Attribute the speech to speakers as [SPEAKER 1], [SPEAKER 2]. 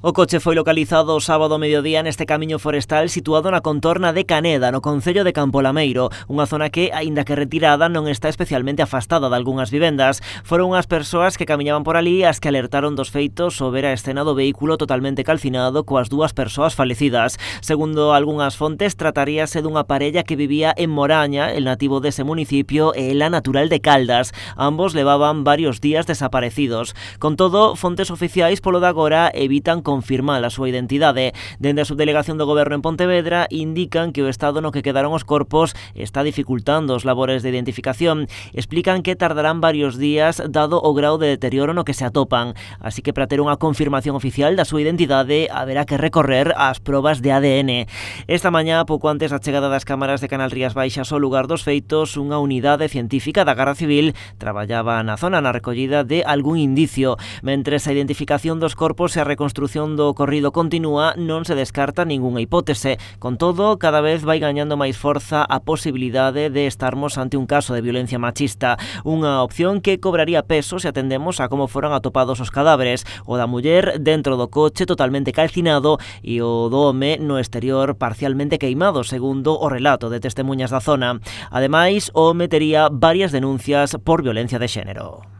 [SPEAKER 1] O coche foi localizado o sábado ao mediodía neste camiño forestal situado na contorna de Caneda, no concello de Campolameiro, unha zona que, aínda que retirada, non está especialmente afastada de algunhas vivendas. Foron unhas persoas que camiñaban por ali as que alertaron dos feitos ao ver a escena do vehículo totalmente calcinado coas dúas persoas falecidas. Segundo algunhas fontes, trataríase dunha parella que vivía en Moraña, el nativo dese municipio, e ela natural de Caldas. Ambos levaban varios días desaparecidos. Con todo, fontes oficiais polo de agora evitan confirmar a súa identidade. Dende a subdelegación do Goberno en Pontevedra indican que o estado no que quedaron os corpos está dificultando os labores de identificación. Explican que tardarán varios días dado o grau de deterioro no que se atopan. Así que para ter unha confirmación oficial da súa identidade haberá que recorrer ás probas de ADN. Esta mañá, pouco antes da chegada das cámaras de Canal Rías Baixas ao lugar dos feitos, unha unidade científica da Garda Civil traballaba na zona na recollida de algún indicio. Mentres a identificación dos corpos e a reconstrución do ocorrido continúa, non se descarta ningunha hipótese. Con todo, cada vez vai gañando máis forza a posibilidade de estarmos ante un caso de violencia machista, unha opción que cobraría peso se atendemos a como foran atopados os cadáveres, o da muller dentro do coche totalmente calcinado e o do home no exterior parcialmente queimado, segundo o relato de testemunhas da zona. Ademais, o home tería varias denuncias por violencia de xénero.